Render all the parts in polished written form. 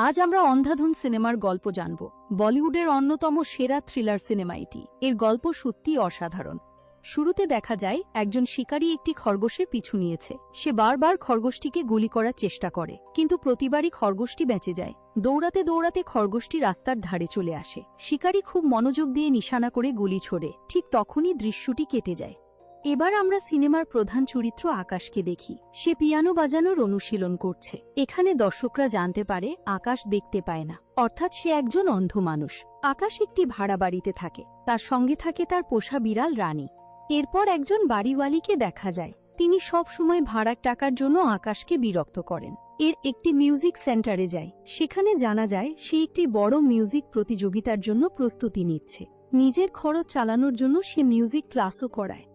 আজ আমরা অন্ধাধুন সিনেমার গল্প জানব। বলিউডের অন্যতম সেরা থ্রিলার সিনেমা এটি। এর গল্প সত্যিই অসাধারণ। শুরুতে দেখা যায় একজন শিকারী একটি খরগোশের পিছু নিয়েছে। সে বারবার খরগোশটিকে গুলি করার চেষ্টা করে, কিন্তু প্রতিবারই খরগোশটি বেঁচে যায়। দৌড়াতে দৌড়াতে খরগোশটি রাস্তার ধারে চলে আসে। শিকারী খুব মনোযোগ দিয়ে নিশানা করে গুলি ছোড়ে। ঠিক তখনই দৃশ্যটি কেটে যায়। এবার আমরা সিনেমার প্রধান চরিত্র আকাশকে দেখি। সে পিয়ানো বাজানোর অনুশীলন করছে। এখানে দর্শকরা জানতে পারে আকাশ দেখতে পায় না, অর্থাৎ সে একজন অন্ধ মানুষ। আকাশ একটি ভাড়া বাড়িতে থাকে। তার সঙ্গে থাকে তার পোষা বিড়াল রানী। এরপর একজন বাড়িওয়ালিকে দেখা যায়। তিনি সব সময় ভাড়ার টাকার জন্য আকাশকে বিরক্ত করেন। এর একটি মিউজিক সেন্টারে যায়। সেখানে জানা যায় সে একটি বড় মিউজিক প্রতিযোগিতার জন্য প্রস্তুতি নিচ্ছে। নিজের খরচ চালানোর জন্য সে মিউজিক ক্লাসও করায়।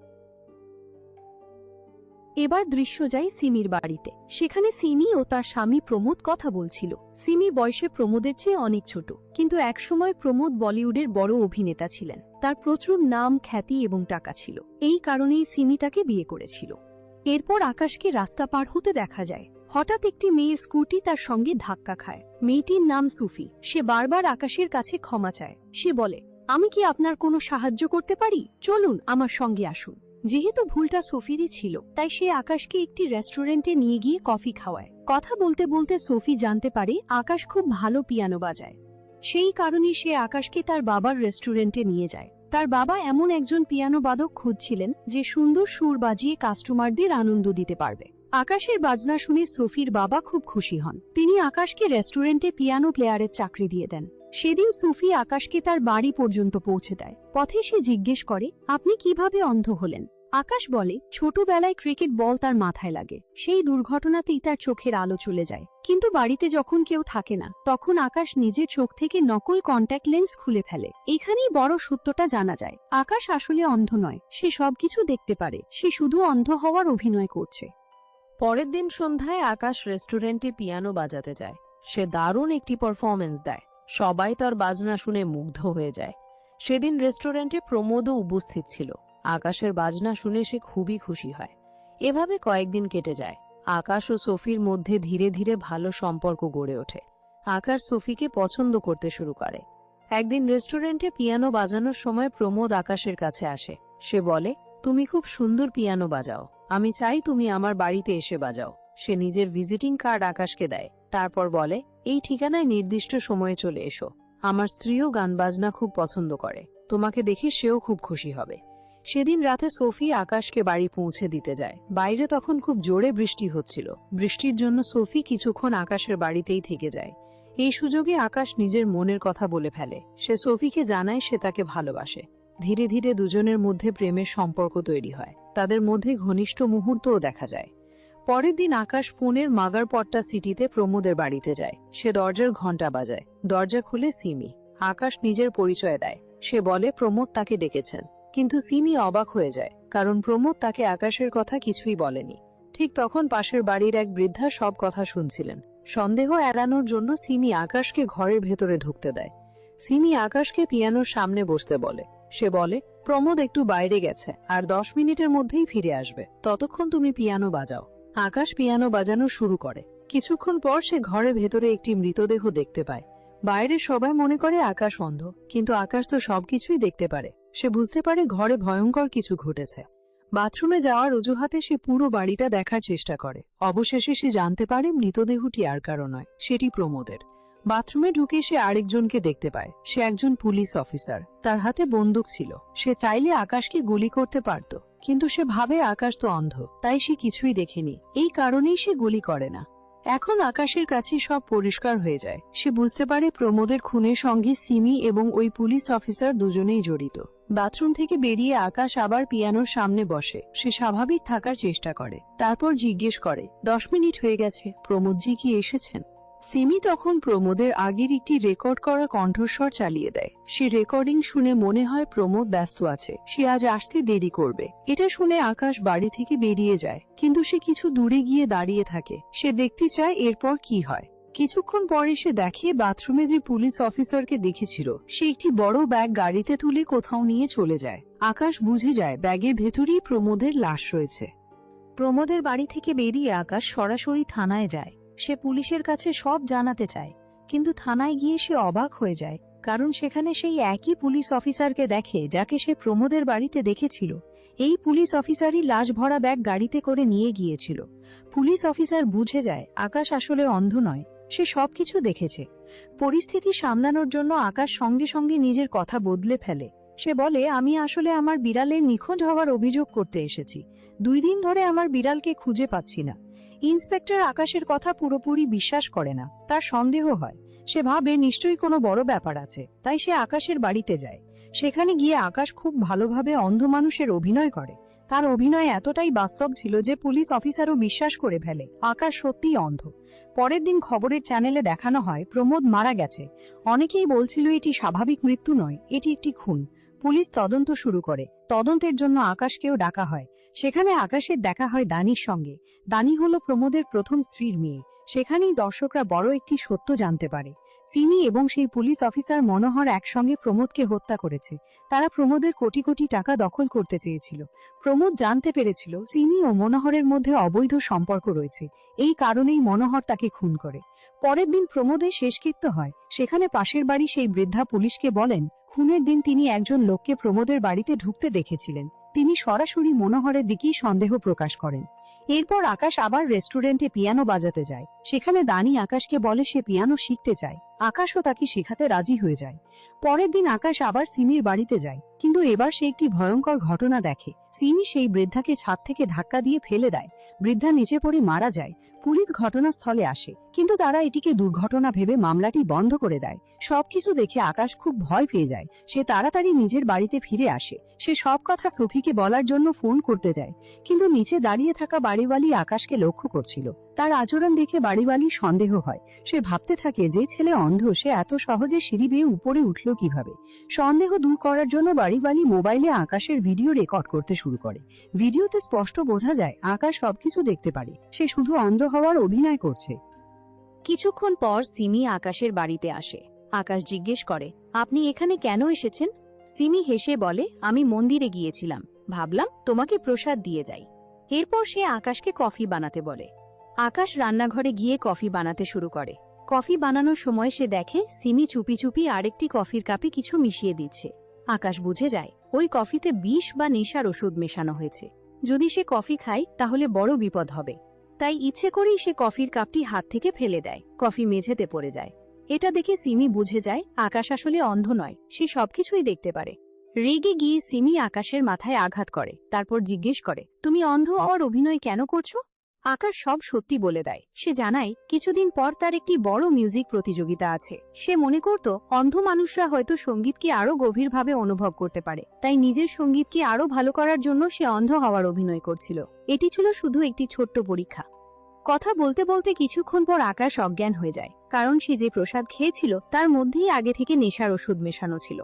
এবার দৃশ্য যায় সিমির বাড়িতে। সেখানে সিমি ও তার স্বামী প্রমোদ কথা বলছিল। সিমি বয়সে প্রমোদের চেয়ে অনেক ছোট, কিন্তু একসময় প্রমোদ বলিউডের বড় অভিনেতা ছিলেন। তার প্রচুর নাম, খ্যাতি এবং টাকা ছিল। এই কারণেই সিমি তাকে বিয়ে করেছিল। এরপর আকাশকে রাস্তা পার হতে দেখা যায়। হঠাৎ একটি মেয়ের স্কুটি তার সঙ্গে ধাক্কা খায়। মেয়েটির নাম সুফি। সে বারবার আকাশের কাছে ক্ষমা চায়। সে বলে, আমি কি আপনার কোনো সাহায্য করতে পারি? চলুন আমার সঙ্গে আসুন। যেহেতু ভুলটা সোফিরই ছিল, তাই সে আকাশকে একটি রেস্টুরেন্টে নিয়ে গিয়ে কফি খাওয়ায়। কথা বলতে বলতে সোফি জানতে পারে আকাশ খুব ভালো পিয়ানো বাজায়। সেই কারণে সে আকাশকে তার বাবার রেস্টুরেন্টে নিয়ে যায়। তার বাবা এমন একজন পিয়ানো বাদক খুঁজছিলেন যে সুন্দর সুর বাজিয়ে কাস্টমারদের আনন্দ দিতে পারবে। আকাশের বাজনা শুনে সোফির বাবা খুব খুশি হন। তিনি আকাশকে রেস্টুরেন্টে পিয়ানো প্লেয়ারের চাকরি দিয়ে দেন। সেদিন সুফি আকাশকে তার বাড়ি পর্যন্ত পৌঁছে দেয়। পথে সে জিজ্ঞেস করে, আপনি কিভাবে অন্ধ হলেন? আকাশ বলে, ছোটবেলায় ক্রিকেট বল তার মাথায় লাগে। সেই দুর্ঘটনাতেই তার চোখের আলো চলে যায়। কিন্তু বাড়িতে যখন কেউ থাকে না, তখন আকাশ নিজের চোখ থেকে নকল কন্ট্যাক্ট লেন্স খুলে ফেলে। এখানেই বড় সত্যটা জানা যায়, আকাশ আসলে অন্ধ নয়। সে সবকিছু দেখতে পারে। সে শুধু অন্ধ হওয়ার অভিনয় করছে। পরের দিন সন্ধ্যায় আকাশ রেস্টুরেন্টে পিয়ানো বাজাতে যায়। সে দারুণ একটি পারফরমেন্স দেয়। সবাই তার বাজনা শুনে মুগ্ধ হয়ে যায়। সেদিন রেস্টুরেন্টে প্রমোদও উপস্থিত ছিল। আকাশের বাজনা শুনে সে খুবই খুশি হয়। এভাবে কয়েকদিন কেটে যায়। আকাশ ও সোফির মধ্যে ধীরে ধীরে ভালো সম্পর্ক গড়ে ওঠে। আকাশ সোফিকে পছন্দ করতে শুরু করে। একদিন রেস্টুরেন্টে পিয়ানো বাজানোর সময় প্রমোদ আকাশের কাছে আসে। সে বলে, তুমি খুব সুন্দর পিয়ানো বাজাও। আমি চাই তুমি আমার বাড়িতে এসে বাজাও। সে নিজের ভিজিটিং কার্ড আকাশকে দেয়। তারপর বলে, এই ঠিকানায় নির্দিষ্ট সময়ে চলে এসো। আমার স্ত্রীও গান বাজনা খুব পছন্দ করে। তোমাকে দেখে সেও খুব খুশি হবে। সেদিন রাতে সোফি আকাশকে বাড়ি পৌঁছে দিতে যায়। বাইরে তখন খুব জোরে বৃষ্টি হচ্ছিল। বৃষ্টির জন্য সোফি কিছুক্ষণ আকাশের বাড়িতেই থেকে যায়। এই সুযোগে আকাশ নিজের মনের কথা বলে ফেলে। সে সোফিকে জানায় সে তাকে ভালোবাসে। ধীরে ধীরে দুজনের মধ্যে প্রেমের সম্পর্ক তৈরি হয়। তাদের মধ্যে ঘনিষ্ঠ মুহূর্তও দেখা যায়। পরের দিন আকাশ পুনের মাগারপট্টা সিটিতে প্রমোদের বাড়িতে যায়। সে দরজার ঘণ্টা বাজায়। দরজা খুলে সিমি। আকাশ নিজের পরিচয় দেয়। সে বলে প্রমোদ তাকে ডেকেছেন। কিন্তু সিমি অবাক হয়ে যায়, কারণ প্রমোদ তাকে আকাশের কথা কিছুই বলেনি। ঠিক তখন পাশের বাড়ির এক বৃদ্ধা সব কথা শুনছিলেন। সন্দেহ এড়ানোর জন্য সিমি আকাশকে ঘরের ভেতরে ঢুকতে দেয়। সিমি আকাশকে পিয়ানোর সামনে বসতে বলে। সে বলে, প্রমোদ একটু বাইরে গেছে, আর 10 মিনিটের মধ্যেই ফিরে আসবে। ততক্ষণ তুমি পিয়ানো বাজাও। আকাশ পিয়ানো বাজানো শুরু করে। কিছুক্ষণ পর সে ঘরের ভেতরে একটি মৃতদেহ দেখতে পায়। বাইরে সবাই মনে করে আকাশ অন্ধ, কিন্তু আকাশ তো সবকিছুই দেখতে পারে। সে বুঝতে পারে ঘরে ভয়ঙ্কর কিছু ঘটেছে। বাথরুমে যাওয়ার অজুহাতে সে পুরো বাড়িটা দেখার চেষ্টা করে। অবশেষে সে জানতে পারে মৃতদেহটি আর কারো নয়, সেটি প্রমোদের। বাথরুমে ঢুকে সে আরেকজনকে দেখতে পায়। সে একজন পুলিশ অফিসার। তার হাতে বন্দুক ছিল। সে চাইলে আকাশকে গুলি করতে পারত, কিন্তু সে ভাবে আকাশ তো অন্ধ, তাই সে কিছুই দেখেনি। এই কারণেই সে গুলি করে না। এখন আকাশের কাছে সব পরিষ্কার হয়ে যায়। সে বুঝতে পারে প্রমোদের খুনের সঙ্গে সিমি এবং ওই পুলিশ অফিসার দুজনেই জড়িত। বাথরুম থেকে বেরিয়ে আকাশ আবার পিয়ানোর সামনে বসে। সে স্বাভাবিক থাকার চেষ্টা করে। তারপর জিজ্ঞেস করে, 10 মিনিট হয়ে গেছে, প্রমোদজি কি এসেছেন? সিমি তখন প্রমোদের আগের একটি রেকর্ড করা কণ্ঠস্বর চালিয়ে দেয়। সে রেকর্ডিং শুনে মনে হয় প্রমোদ ব্যস্ত আছে, সে আজ আসতে দেরি করবে। এটা শুনে আকাশ বাড়ি থেকে বেরিয়ে যায়, কিন্তু সে কিছু দূরে গিয়ে দাঁড়িয়ে থাকে। সে দেখতে চায় এরপর কি হয়। কিছুক্ষণ পরে সে দেখে বাথরুমে যে পুলিশ অফিসারকে দেখেছিল, সে একটি বড় ব্যাগ গাড়িতে তুলে কোথাও নিয়ে চলে যায়। আকাশ বুঝে যায় ব্যাগের ভেতরেই প্রমোদের লাশ রয়েছে। প্রমোদের বাড়ি থেকে বেরিয়ে আকাশ সরাসরি থানায় যায়। সে পুলিশের কাছে সব জানাতে চায়। কিন্তু থানায় গিয়ে সে অবাক হয়ে যায়, কারণ সেখানে সেই একই পুলিশ অফিসারকে দেখে যাকে সে প্রমোদের বাড়িতে দেখেছিল। এই পুলিশ অফিসারই লাশ ভরা ব্যাগ গাড়িতে করে নিয়ে গিয়েছিল। পুলিশ অফিসার বুঝে যায় আকাশ আসলে অন্ধ নয়, সে সবকিছু দেখেছে। পরিস্থিতি সামলানোর জন্য আকাশ সঙ্গে সঙ্গে নিজের কথা বদলে ফেলে। সে বলে, আমি আসলে আমার বিড়ালের নিখোঁজ হওয়ার অভিযোগ করতে এসেছি। 2 দিন ধরে আমার বিড়ালকে খুঁজে পাচ্ছি না। ইন্সপেক্টর আকাশের কথা পুরোপুরি বিশ্বাস করে না, তার সন্দেহ হয়। সে ভাবে নিশ্চয়ই কোনো বড় ব্যাপার আছে, তাই সে আকাশের বাড়িতে যায়। সেখানে গিয়ে আকাশ খুব ভালোভাবে অন্ধ মানুষের অভিনয় করে। তার অভিনয় এতটাই বাস্তব ছিল যে পুলিশ অফিসারও বিশ্বাস করে ফেলে আকাশ সত্যিই অন্ধ। পরের দিন খবরের চ্যানেলে দেখানো হয় প্রমোদ মারা গেছে। অনেকেই বলছিল এটি স্বাভাবিক মৃত্যু নয়, এটি একটি খুন। পুলিশ তদন্ত শুরু করে। তদন্তের জন্য আকাশকেও ডাকা হয়। সেখানে আকাশের দেখা হয় দানির সঙ্গে। দানি হলো প্রমোদের প্রথম স্ত্রীর মেয়ে। সেখানেই দর্শকরা বড় একটি সত্য জানতে পারে। সিমি এবং সেই পুলিশ অফিসার মনোহর একসঙ্গে প্রমোদকে হত্যা করেছে। তারা প্রমোদের কোটি কোটি টাকা দখল করতে চেয়েছিল। প্রমোদ জানতে পেরেছিল সিমি ও মনোহরের মধ্যে অবৈধ সম্পর্ক রয়েছে। এই কারণেই মনোহর তাকে খুন করে। পরের দিন প্রমোদের শেষকৃত্য হয়। সেখানে পাশের বাড়ি সেই বৃদ্ধা পুলিশকে বলেন খুনের দিন তিনি একজন লোককে প্রমোদের বাড়িতে ঢুকতে দেখেছিলেন। তিনি সরাসরি মনোহরের দিকেই সন্দেহ প্রকাশ করেন। এরপর আকাশ আবার রেস্টুরেন্টে পিয়ানো বাজাতে যায়। সেখানে দানি আকাশকে বলে সে পিয়ানো শিখতে চায়। আকাশও তাকে শেখাতে রাজি হয়ে যায়। পরের দিন আকাশ আবার সিমির বাড়িতে যায়, কিন্তু এবার সে একটি ভয়ঙ্কর ঘটনা দেখে। সিমি সেই বৃদ্ধাকে ছাদ থেকে ধাক্কা দিয়ে ফেলে দেয়। বৃদ্ধা নিচে পড়ে মারা যায়। পুলিশ ঘটনাস্থলে আসে, কিন্তু তারা এটিকে দুর্ঘটনা ভেবে মামলাটি বন্ধ করে দেয়। সবকিছু দেখে আকাশ খুব ভয় পেয়ে যায়। সে তাড়াতাড়ি নিজের বাড়িতে ফিরে আসে। সে সব কথা সোফিকে বলার জন্য ফোন করতে যায়, কিন্তু নিচে দাঁড়িয়ে থাকা বাড়িওয়ালি আকাশকে লক্ষ্য করছিল। তার আচরণ দেখে বাড়িওয়ালির সন্দেহ হয়। সে ভাবতে থাকে যে ছেলে অন্ধ, সে এত সহজে সিঁড়ি বেয়ে উপরে উঠল কিভাবে। সন্দেহ দূর করার জন্য বাড়িওয়ালি মোবাইলে আকাশের ভিডিও রেকর্ড করতে শুরু করে। ভিডিওতে স্পষ্ট বোঝা যায় আকাশ সবকিছু দেখতে পারে, সে শুধু অন্ধ হওয়ার অভিনয় করছে। কিছুক্ষণ পর সিমি আকাশের বাড়িতে আসে। আকাশ জিজ্ঞেস করে, আপনি এখানে কেন এসেছেন? সিমি হেসে বলে, আমি মন্দিরে গিয়েছিলাম, ভাবলাম তোমাকে প্রসাদ দিয়ে যাই। এরপর সে আকাশকে কফি বানাতে বলে। আকাশ রান্নাঘরে গিয়ে কফি বানাতে শুরু করে। কফি বানানোর সময় সে দেখে সিমি চুপি চুপি আরেকটি কফির কাপে কিছু মিশিয়ে দিচ্ছে। আকাশ বুঝে যায় ওই কফিতে বিষ বা নেশার ওষুধ মেশানো হয়েছে। যদি সে কফি খায় তাহলে বড় বিপদ হবে। তাই ইচ্ছে করেই সে কফির কাপটি হাত থেকে ফেলে দেয়। কফি মেঝেতে পড়ে যায়। এটা দেখে সিমি বুঝে যায় আকাশ আসলে অন্ধ নয়, সে সবকিছুই দেখতে পারে। রেগে গিয়ে সিমি আকাশের মাথায় আঘাত করে। তারপর জিজ্ঞেস করে, তুমি অন্ধ হওয়ার অভিনয় কেন করছো? আকাশ সব সত্যি বলে দেয়। সে জানায় কিছুদিন পর তার একটি বড় মিউজিক প্রতিযোগিতা আছে। সে মনে করত অন্ধ মানুষরা হয়তো সঙ্গীতকে আরো গভীরভাবে অনুভব করতে পারে, তাই নিজের সঙ্গীতকে আরো ভালো করার জন্য সে অন্ধ হওয়ার অভিনয় করছিল। এটি ছিল শুধু একটি ছোট্ট পরীক্ষা। কথা বলতে বলতে কিছুক্ষণ পর আকাশ অজ্ঞান হয়ে যায়, কারণ সে যে প্রসাদ খেয়েছিল তার মধ্যেই আগে থেকে নেশার ওষুধ মেশানো ছিল।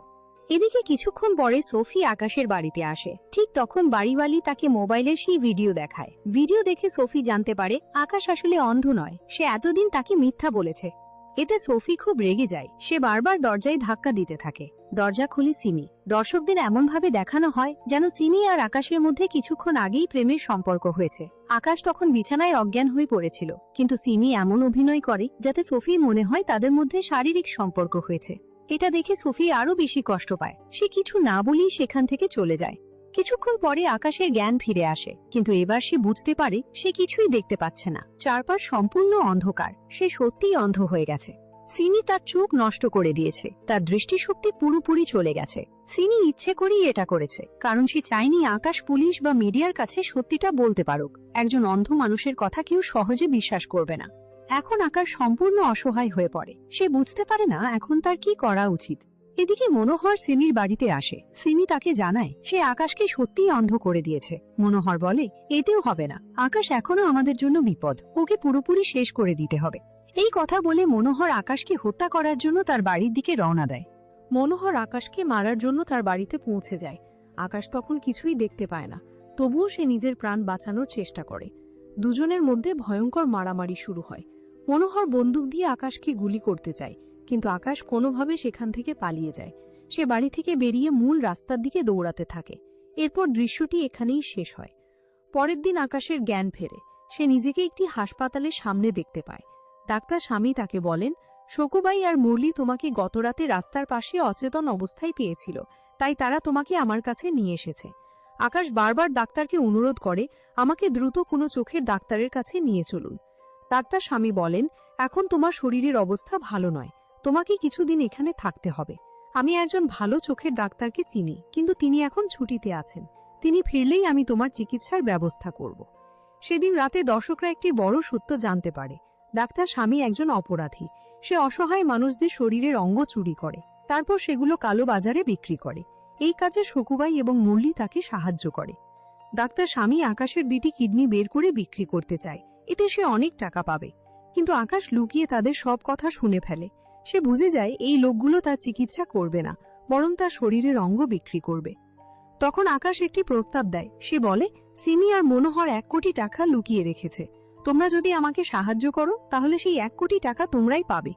এদিকে কিছুক্ষণ পরে সোফি আকাশের বাড়িতে আসে। ঠিক তখন বাড়িওয়ালি তাকে মোবাইলের সেই ভিডিও দেখায়। ভিডিও দেখে সোফি জানতে পারে আকাশ আসলে অন্ধ নয়, সে এতদিন তাকে মিথ্যা বলেছে। এতে সোফি খুব রেগে যায়। সে বারবার দরজায় ধাক্কা দিতে থাকে। দরজা খুলে সিমি। দর্শকদের এমনভাবে দেখানো হয় যেন সিমি আর আকাশের মধ্যে কিছুক্ষণ আগেই প্রেমের সম্পর্ক হয়েছে। আকাশ তখন বিছানায় অজ্ঞান হয়ে পড়েছিল, কিন্তু সিমি এমন অভিনয় করে যাতে সোফির মনে হয় তাদের মধ্যে শারীরিক সম্পর্ক হয়েছে। এটা দেখে সোফি আরো বেশি কষ্ট পায়। সে কিছু না বলেই সেখান থেকে চলে যায়। কিছুক্ষণ পরে আকাশের জ্ঞান ফিরে আসে, কিন্তু এবার সে বুঝতে পারে সে কিছুই দেখতে পাচ্ছে না। চারপাশ সম্পূর্ণ অন্ধকার। সে সত্যিই অন্ধ হয়ে গেছে। সিমি তার চোখ নষ্ট করে দিয়েছে, তার দৃষ্টিশক্তি পুরোপুরি চলে গেছে। সিমি ইচ্ছে করেই এটা করেছে, কারণ সে চায়নি আকাশ পুলিশ বা মিডিয়ার কাছে সত্যিটা বলতে পারুক। একজন অন্ধ মানুষের কথা কেউ সহজে বিশ্বাস করবে না। এখন আকাশ সম্পূর্ণ অসহায় হয়ে পড়ে। সে বুঝতে পারে না এখন তার কি করা উচিত। এদিকে মনোহর সিমির বাড়িতে আসে। সিমি তাকে জানায় সে আকাশকে সত্যিই অন্ধ করে দিয়েছে। মনোহর বলে, এতেও হবে না, আকাশ এখনো আমাদের জন্য বিপদ, ওকে পুরোপুরি শেষ করে দিতে হবে। এই কথা বলে মনোহর আকাশকে হত্যা করার জন্য তার বাড়ির দিকে রওনা দেয়। মনোহর আকাশকে মারার জন্য তার বাড়িতে পৌঁছে যায়। আকাশ তখন কিছুই দেখতে পায় না, তবুও সে নিজের প্রাণ বাঁচানোর চেষ্টা করে। দুজনের মধ্যে ভয়ঙ্কর মারামারি শুরু হয়। মনোহর বন্দুক দিয়ে আকাশকে গুলি করতে চায়, কিন্তু আকাশ কোনোভাবে সেখান থেকে পালিয়ে যায়। সে বাড়ি থেকে বেরিয়ে মূল রাস্তার দিকে দৌড়াতে থাকে। এরপর দৃশ্যটি এখানেই শেষ হয়। পরের দিন আকাশের জ্ঞান ফেরে। সে নিজেকে একটি হাসপাতালের সামনে দেখতে পায়। ডাক্তার স্বামী তাকে বলেন, শকুবাই আর মুরলি তোমাকে গতরাতে রাস্তার পাশে অচেতন অবস্থায় পেয়েছিল, তাই তারা তোমাকে আমার কাছে নিয়ে এসেছে। আকাশ বারবার ডাক্তারকে অনুরোধ করে আমাকে দ্রুত কোনো চোখের ডাক্তারের কাছে নিয়ে চলুন। ডাক্তার স্বামী বলেন, এখন তোমার শরীরের অবস্থা ভালো নয়, তোমাকে কিছুদিন এখানে থাকতে হবে। আমি একজন ভালো চোখের ডাক্তারকে চিনি, কিন্তু তিনি এখন ছুটিতে আছেন। তিনি ফিরলেই আমি তোমার চিকিৎসার ব্যবস্থা করব। সেদিন রাতে দর্শকরা একটি বড় সত্য জানতে পারে। ডাক্তার স্বামী একজন অপরাধী। সে অসহায় মানুষদের শরীরের অঙ্গ চুরি করে, তারপর সেগুলো কালো বাজারে বিক্রি করে। এই কাজে শকুবাই এবং মুরলি তাকে সাহায্য করে। ডাক্তার স্বামী আকাশের 2টি কিডনি বের করে বিক্রি করতে চায়, এতে সে অনেক টাকা পাবে। কিন্তু আকাশ লুকিয়ে তাদের সব কথা শুনে ফেলে। সে বুঝে যায় এই লোকগুলো তার চিকিৎসা করবে না, বরং তার শরীরের অঙ্গ বিক্রি করবে। তখন আকাশ একটি প্রস্তাব দেয়। সে বলে, সিমি আর মনোহর 1 কোটি টাকা লুকিয়ে রেখেছে। তোমরা যদি আমাকে সাহায্য করো তাহলে সেই 1 কোটি টাকা তোমরাই পাবে।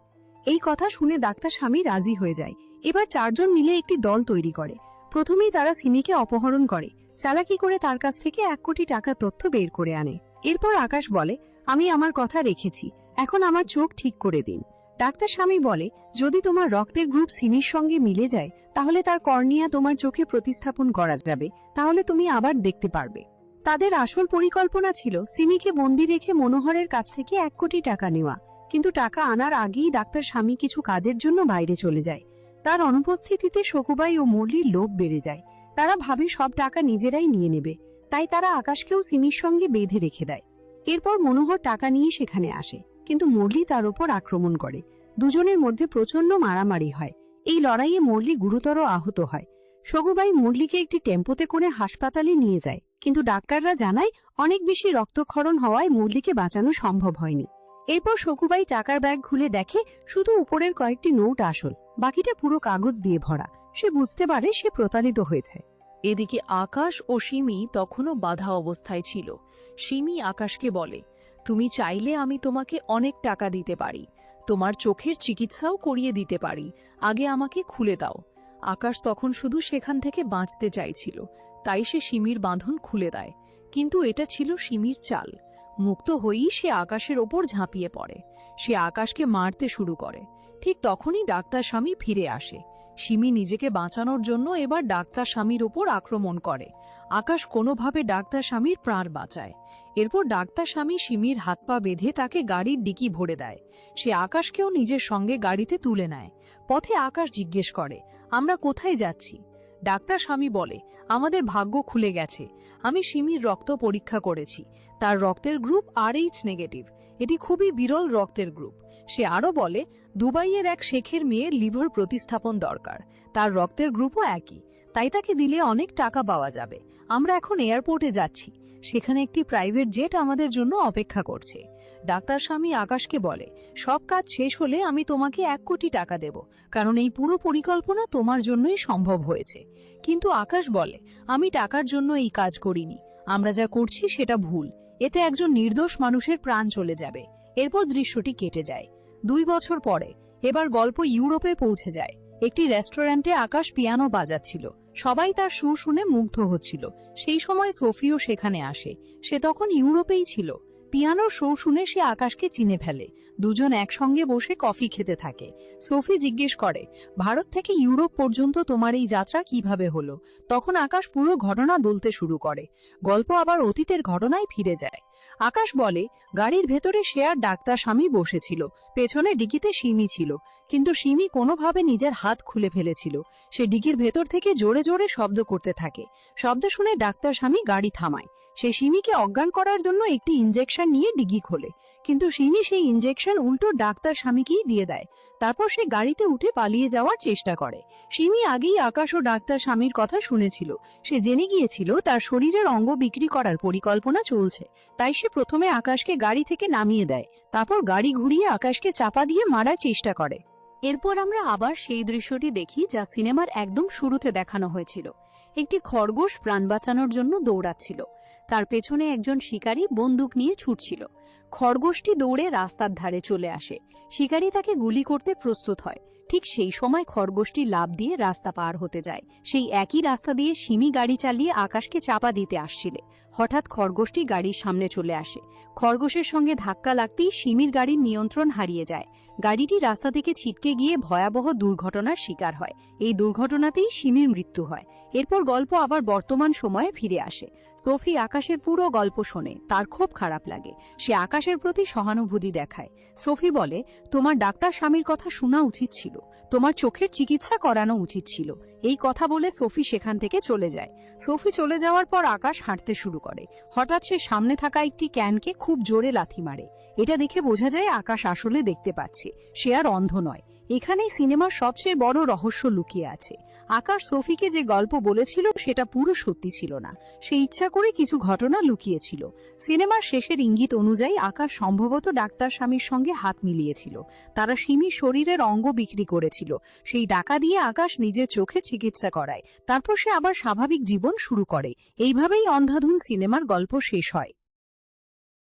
এই কথা শুনে ডাক্তার স্বামী রাজি হয়ে যায়। এবার 4 জন মিলে একটি দল তৈরি করে। প্রথমেই তারা সিমিকে অপহরণ করে, চালাকি করে তার কাছ থেকে 1 কোটি টাকার তথ্য বের করে আনে। এরপর আকাশ বলে, আমি আমার কথা রেখেছি, এখন আমার চোখ ঠিক করে দিন। ডাক্তার স্বামী বলে, যদি তোমার রক্তের গ্রুপ সিমির সঙ্গে মিলে যায় তাহলে তার কর্নিয়া তোমার চোখে প্রতিস্থাপন করা যাবে, তাহলে তুমি আবার দেখতে পারবে। তাদের আসল পরিকল্পনা ছিল সিমিকে বন্দি রেখে মনোহরের কাছ থেকে 1 কোটি টাকা নেওয়া। কিন্তু টাকা আনার আগেই ডাক্তার স্বামী কিছু কাজের জন্য বাইরে চলে যায়। তার অনুপস্থিতিতে শকুবাই ও মুরলির লোভ বেড়ে যায়। তারা ভাবে সব টাকা নিজেরাই নিয়ে নেবে, তাই তারা আকাশকেও সিমির সঙ্গে বেঁধে রেখে দেয়। এরপর মনোহর টাকা নিয়ে সেখানে আসে, কিন্তু মুরলি তার ওপর আক্রমণ করে। দুজনের মধ্যে প্রচন্ড মারামারি হয়। এই লড়াইয়ে মুরলি গুরুতর আহত হয়। শকুবাই মুরলিকে একটি টেম্পোতে করে হাসপাতালে নিয়ে যায়, কিন্তু ডাক্তাররা জানায় অনেক বেশি রক্তক্ষরণ হওয়ায় মুরলিকে বাঁচানো সম্ভব হয়নি। এরপর শকুবাই টাকার ব্যাগ খুলে দেখে শুধু উপরের কয়েকটি নোট আসল, বাকিটা পুরো কাগজ দিয়ে ভরা। সে বুঝতে পারে সে প্রতারিত হয়েছে। এদিকে আকাশ ও সিমি তখনও বাধা অবস্থায় ছিল। সিমি আকাশকে বলে, তুমি চাইলে আমি তোমাকে অনেক টাকা দিতে পারি, তোমার চোখের চিকিৎসাও করিয়ে দিতে পারি, আগে আমাকে খুলে দাও। আকাশ তখন শুধু সেখান থেকে বাঁচতে চাইছিল, তাই সে সিমির বাঁধন খুলে দেয়। কিন্তু এটা ছিল সিমির চাল। মুক্ত হয়েই সে আকাশের ওপর ঝাঁপিয়ে পড়ে। সে আকাশকে মারতে শুরু করে। ঠিক তখনই ডাক্তার স্বামী ফিরে আসে। সিমি নিজেকে বাঁচানোর জন্য এবার ডাক্তার স্বামীর ওপর আক্রমণ করে। আকাশ কোনোভাবে ডাক্তার স্বামীর প্রাণ বাঁচায়। এরপর ডাক্তার স্বামী সিমির হাত পা বেঁধে তাকে গাড়ির ডিকি ভরে দেয়। সে আকাশকেও নিজের সঙ্গে গাড়িতে তুলে নেয়। পথে আকাশ জিজ্ঞেস করে, আমরা কোথায় যাচ্ছি? ডাক্তার স্বামী বলে, আমাদের ভাগ্য খুলে গেছে। আমি সিমির রক্ত পরীক্ষা করেছি, তার রক্তের গ্রুপ RH নেগেটিভ। এটি খুবই বিরল রক্তের গ্রুপ। সে আরও বলে, দুবাইয়ের এক শেখের মেয়ের লিভার প্রতিস্থাপন দরকার, তার রক্তের গ্রুপও একই, তাই তাকে দিলে অনেক টাকা পাওয়া যাবে। আমরা এখন এয়ারপোর্টে যাচ্ছি, সেখানে একটি প্রাইভেট জেট আমাদের জন্য অপেক্ষা করছে। ডাক্তার স্বামী আকাশকে বলে, সব কাজ শেষ হলে আমি তোমাকে 1 কোটি টাকা দেব, কারণ এই পুরো পরিকল্পনা তোমার জন্যই সম্ভব হয়েছে। কিন্তু আকাশ বলে, আমি টাকার জন্য এই কাজ করিনি, আমরা যা করছি সেটা ভুল, এতে একজন নির্দোষ মানুষের প্রাণ চলে যাবে। এরপর দৃশ্যটি কেটে যায়। 2 বছর পরে এবার গল্প ইউরোপে পৌঁছে যায়। একটি রেস্টুরেন্টে আকাশ পিয়ানো বাজাচ্ছিল, সবাই তার সুর শুনে মুগ্ধ হচ্ছিল। সেই সময় সোফিও সেখানে আসে। সে তখন ইউরোপেই ছিল। পিয়ানোর সুর শুনে সে আকাশকে চিনে ফেলে। দুজন একসঙ্গে বসে কফি খেতে থাকে। সোফি জিজ্ঞেস করে, ভারত থেকে ইউরোপ পর্যন্ত তোমার এই যাত্রা কিভাবে হলো? তখন আকাশ পুরো ঘটনা বলতে শুরু করে। গল্প আবার অতীতের ঘটনায় ফিরে যায়। আকাশ বলে, গাড়ির ভেতরে সে আর ডাক্তার স্বামী বসেছিল, পেছনে ডিকিতে সিমি ছিল। কিন্তু সিমি কোনোভাবে নিজের হাত খুলে ফেলেছিল। সে ডিকির ভেতর থেকে জোরে জোরে শব্দ করতে থাকে। শব্দ শুনে ডাক্তার স্বামী গাড়ি থামায়। সে সিমিকে অজ্ঞান করার জন্য একটি ইনজেকশন নিয়ে ডিগি খোলে, কিন্তু সিমি সেই ইনজেকশন উল্টো ডাক্তার স্বামীকেই দিয়ে দেয়। তারপর সে গাড়িতে উঠে পালিয়ে যাওয়ার চেষ্টা করে। সিমি আগেই আকাশ ও ডাক্তার স্বামীর কথা শুনেছিল। সে জেনে গিয়েছিল তার শরীরের অঙ্গ বিক্রি করার পরিকল্পনা চলছে, তাই সে প্রথমে আকাশকে গাড়ি থেকে নামিয়ে দেয়। তারপর গাড়ি ঘুরিয়ে আকাশকে চাপা দিয়ে মারার চেষ্টা করে। এরপর আমরা আবার সেই দৃশ্যটি দেখি যা সিনেমার একদম শুরুতে দেখানো হয়েছিল। একটি খরগোশ প্রাণ বাঁচানোর জন্য দৌড়াচ্ছিল। তার পেছনে একজন শিকারী বন্দুক নিয়ে ছুটছিল। খরগোশটি দৌড়ে রাস্তার ধারে চলে আসে। শিকারী তাকে গুলি করতে প্রস্তুত হয়। ঠিক সেই সময় খরগোশটি লাফ দিয়ে রাস্তা পার হতে যায়। সেই একই রাস্তা দিয়ে সিমি গাড়ি চালিয়ে আকাশকে চাপা দিতে আসছিল। হঠাৎ খরগোশটি গাড়ির সামনে চলে আসে। খরগোশের সঙ্গে ধাক্কা লাগতেই সিমির গাড়ির নিয়ন্ত্রণ হারিয়ে যায়। গাড়িটি রাস্তা থেকে ছিটকে গিয়ে ভয়াবহ দুর্ঘটনার শিকার হয়। এই দুর্ঘটনাতেই সিমির মৃত্যু হয়। এরপর গল্প আবার বর্তমান সময়ে ফিরে আসে। সোফি আকাশের পুরো গল্প শোনে, তার খুব খারাপ লাগে। সে আকাশের প্রতি সহানুভূতি দেখায়। সোফি বলে, তোমার ডাক্তার স্বামীর কথা শোনা উচিত ছিল, তোমার চোখের চিকিৎসা করানো উচিত ছিল। এই কথা বলে সোফি সেখান থেকে চলে যায়। সোফি চলে যাওয়ার পর আকাশ হাঁটতে শুরু করে। হঠাৎ সে সামনে থাকা একটি ক্যানকে খুব জোরে লাথি মারে। এটা দেখে বোঝা যায় আকাশ আসলে দেখতে পাচ্ছে, সে আর অন্ধ নয়। এখানেই সিনেমার সবচেয়ে বড় রহস্য লুকিয়ে আছে। আকাশ সোফিকে যে গল্প বলেছিল সেটা পুরো সত্যি ছিল না, সে ইচ্ছা করে কিছু ঘটনা লুকিয়েছিল। সিনেমার শেষের ইঙ্গিত অনুযায়ী আকাশ সম্ভবত ডাক্তার স্বামীর সঙ্গে হাত মিলিয়েছিল। তারা সিমির শরীরের অঙ্গ বিক্রি করেছিল, সেই টাকা দিয়ে আকাশ নিজের চোখে চিকিৎসা করায়। তারপর সে আবার স্বাভাবিক জীবন শুরু করে। এইভাবেই অন্ধাধুন সিনেমার গল্প শেষ হয়।